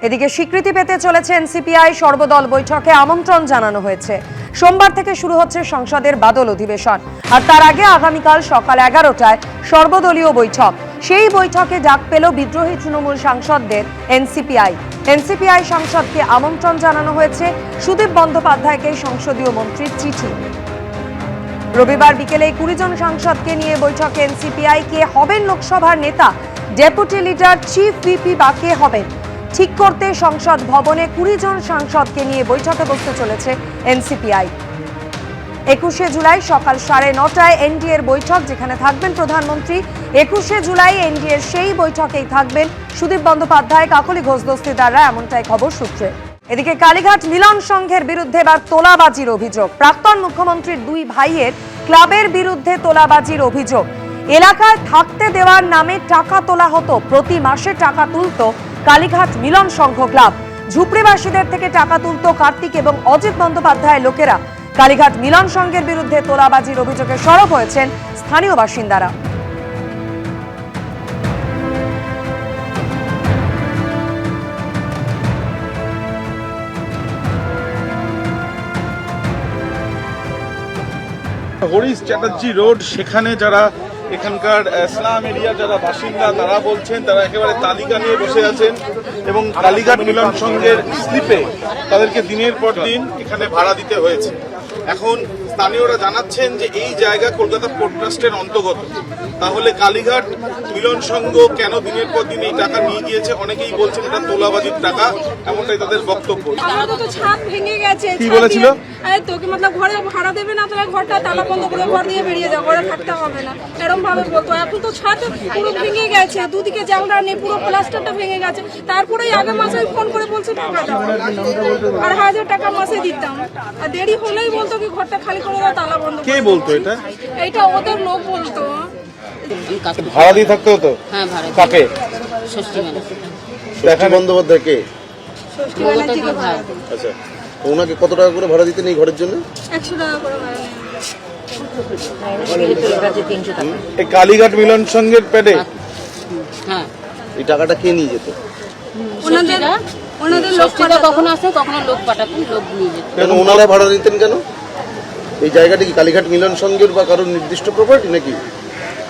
এদিকে স্বীকৃতি পেতে চলেছে এনসিপিআই সর্বদল বৈঠকে আমন্ত্রণ জানানো হয়েছে। সোমবার থেকে শুরু হচ্ছে সংসদের বাদল অধিবেশন, আর তার আগে আগামীকাল সকাল 11টায় সর্বদলীয় বৈঠক। সেই বৈঠকে ডাক পেল বিদ্রোহী তৃণমূল সাংসদদের এনসিপিআই সাংসদকে আমন্ত্রণ জানানো হয়েছে সুদীপ বন্দ্যোপাধ্যায়কে সংসদীয় মন্ত্রীর চিঠি। রবিবার বিকেলে 20 জন সাংসদকে নিয়ে বৈঠকে এনসিপিআই কে হবেন লোকসভার নেতা, ডেপুটি লিডার, চিফ ভিপি বা কে হবেন ঠিক করতে সংসদ ভবনে 20 জন সাংসদকে নিয়ে বৈঠকে বসতে চলেছে এনসিপিআই। 21শে জুলাই সকাল 9:30টায় এনডিএর বৈঠক, যেখানে থাকবেন প্রধানমন্ত্রী। 21শে জুলাই এনডিএর সেই বৈঠকেই থাকবেন সুদীপ বন্দ্যোপাধ্যায়, কাকলি ঘোষ দস্তিদাররা, এমনটাই খবর সূত্রে। এদিকে কালীঘাট মিলন সংঘের বিরুদ্ধে এবার তোলাবাজির অভিযোগ। প্রাক্তন মুখ্যমন্ত্রীর দুই ভাইয়ের ক্লাবের বিরুদ্ধে তোলাবাজির অভিযোগ। এলাকায় থাকতে দেওয়ার নামে টাকা তোলা হতো, প্রতি মাসে টাকা তুলত কালীঘাট মিলন সংঘ ক্লাব। ঝুপড়িবাসীদের থেকে টাকা তুলত কার্তিক এবং অজিত বন্দ্যোপাধ্যায়ের লোকেরা। কালীঘাট মিলন সংঘের বিরুদ্ধে তোলাবাজির অভিযোগে সরব হয়েছেন স্থানীয় বাসিন্দারা। হরিশ চ্যাটার্জি রোড, সেখানে যারা এখানকার ইসলাম এরিয়া যারা বাসিন্দা তারা বলছেন তারা একেবারে তালিকা নিয়ে বসে আছেন এবং কালীঘাট মিলন সংঘের স্লিপে তাদেরকে দিনের পর দিন এখানে ভাড়া দিতে হয়েছে। এখন স্থানীয়রা জানাচ্ছেন যে এই জায়গা কলকাতা পোর্ট ট্রাস্টের অন্তর্গত, তাহলে কালীঘাট মিলন সংঘ কেন দিনের পর দিন এই টাকা নিয়ে গিয়েছে? অনেকেই বলছেন এটা তোলাবাজির টাকা, এমনটাই তাদের বক্তব্য। ছাদ ভেঙে গেছে, কি বলেছিল? তোকে মতলব ঘরে ভাড়া দেবে না, তোরা ঘরটা তালা বন্ধ করে ঘর দিয়ে বেরিয়ে যাও, ঘরে থাকতে হবে না, এরকম ভাবে বলতো। এখন তো ছাদ পুরো ভেঙে গেছে, দুদিকে জানলা নেই, পুরো প্লাস্টারটা ভেঙে গেছে। তারপরেই আগে মাসে ফোন করে বলছে টাকা দাও, আর 1000 টাকা মাসে দিতাম, আর দেরি হলেই বলতো কি ঘরটা খালি করে দাও, তালা বন্ধ। কে বলতো এটা? এইটা ওদের লোক বলতো। ভাড়া দিয়ে থাকতে হতো? হ্যাঁ, ভাড়া। কাকে? ষষ্ঠী মানে দেখা বন্দ্যোপাধ্যায় কে? ষষ্ঠী ব্যানার্জি কে ভাড়া দিই। আচ্ছা, তো ওনাকে কত টাকা করে ভাড়া দিতেন এই ঘরের জন্য? 100 টাকা করে ভাড়া নেয়। এই কালীঘাট মিলন সংঘের প্যাডে হ্যাঁ, এই টাকাটা কে নিয়ে যেত? ওনাদের লোক ষষ্ঠীটা কখনো আসে, কখনো লোক পাঠাতেন, লোক নিয়ে যেত। কেন ওনারা ভাড়া নিতেন কেন? এই জায়গাটা কি কালীঘাট মিলন সংঘের বা কারোর নির্দিষ্ট প্রপার্টি নাকি?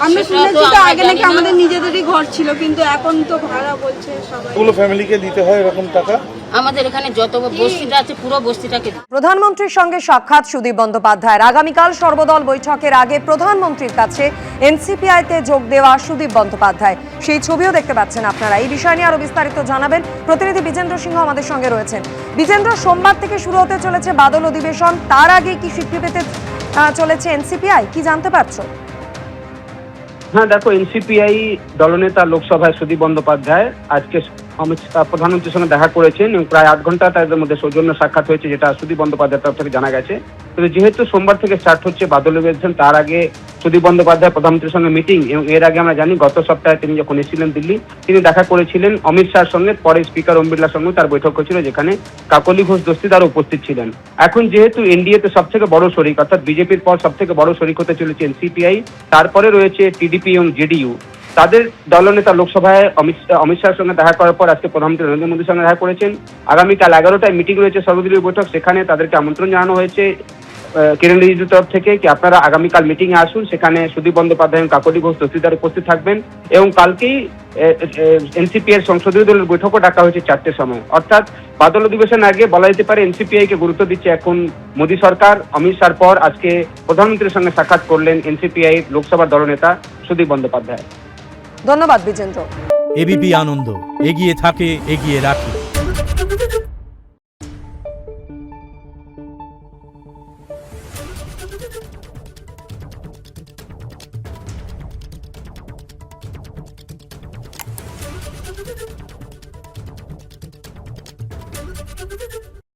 আমরা শুনেছি তো আগে নাকি আমাদের নিজেদেরই ঘর ছিল, কিন্তু এখন তো ভাড়া বলছে সবাই। পুরো ফ্যামিলিকে দিতে হয় এরকম টাকা? আমাদের এখানে যত বস্তিটা আছে পুরো বস্তিটাকে। প্রধানমন্ত্রীর সঙ্গে সাক্ষাৎ সুদীপ বন্দ্যোপাধ্যায়ের। আগামীকাল সর্বদল বৈঠকের আগে প্রধানমন্ত্রীর কাছে এনসিপিআইতে যোগ দেওয়া সুদীপ বন্দ্যোপাধ্যায়, সেই ছবিও দেখতে পাচ্ছেন আপনারা। এই বিষয় নিয়ে আরো বিস্তারিত জানাবেন প্রতিনিধি বিজেন্দ্র সিংহ আমাদের সঙ্গে রয়েছেন। বিজেন্দ্র, সোমবার থেকে শুরু হতে চলেছে বাদল অধিবেশন, তার আগে কি স্বীকৃতি পেতে চলেছে এনসিপিআই, কি জানতে পারছো? হ্যাঁ দেখো, এনসিপিআই দলনেতা লোকসভায় সুদীপ বন্দ্যোপাধ্যায় আজকে প্রধানমন্ত্রীর সঙ্গে দেখা করেছেন এবং প্রায় 8 ঘন্টা তাদের মধ্যে সৌজন্য সাক্ষাৎ হয়েছে, যেটা সুদীপ বন্দ্যোপাধ্যায়ের তরফ থেকে জানা গেছে। তবে যেহেতু সোমবার থেকে স্টার্ট হচ্ছে বাদল অধিবেশন, তার আগে সুদীপ বন্দ্যোপাধ্যায় প্রধানমন্ত্রীর সঙ্গে মিটিং, এবং এর আগে আমরা জানি গত সপ্তাহে তিনি যখন এসেছিলেন দিল্লি, তিনি দেখা করেছিলেন অমিত শাহর সঙ্গে, পরে স্পিকার ওম বিড়লার সঙ্গে তার বৈঠক হয়েছিল, যেখানে কাকলি ঘোষ দস্তিদার উপস্থিত ছিলেন। এখন যেহেতু এনডিএতে সব থেকে বড় শরিক, অর্থাৎ বিজেপির পর সব থেকে বড় শরিক হতে চলেছে এনসিপিআই, তারপরে রয়েছে টিডিপি এবং জেডিইউ। তাদের দলনেতা লোকসভায় অমিত শাহের সঙ্গে দেখা করার পর আজকে প্রধানমন্ত্রী নরেন্দ্র মোদীর সঙ্গে দেখা করেছেন। আগামীকাল 11টায় মিটিং রয়েছে, সর্বদলীয় বৈঠক, সেখানে তাদেরকে আমন্ত্রণ জানানো হয়েছে কিরণ রিজিজুর তরফ থেকে কি আপনারা আগামীকাল মিটিং এ আসুন। সেখানে সুদীপ বন্দ্যোপাধ্যায় এবং কাকলি ঘোষ দস্তিদার উপস্থিত থাকবেন, এবং কালকেই এনসিপি এর সংসদীয় দলের বৈঠকও ডাকা হয়েছে 4টের সময়। অর্থাৎ বাদল অধিবেশন আগে বলা যেতে পারে এনসিপিআই কে গুরুত্ব দিচ্ছে এখন মোদী সরকার। অমিত শাহর পর আজকে প্রধানমন্ত্রীর সঙ্গে সাক্ষাৎ করলেন এনসিপিআই লোকসভার দলনেতা সুদীপ বন্দ্যোপাধ্যায়। ধন্যবাদ বিজেন্দ্র। এবিপি আনন্দ, এগিয়ে থাকে, এগিয়ে রাখে।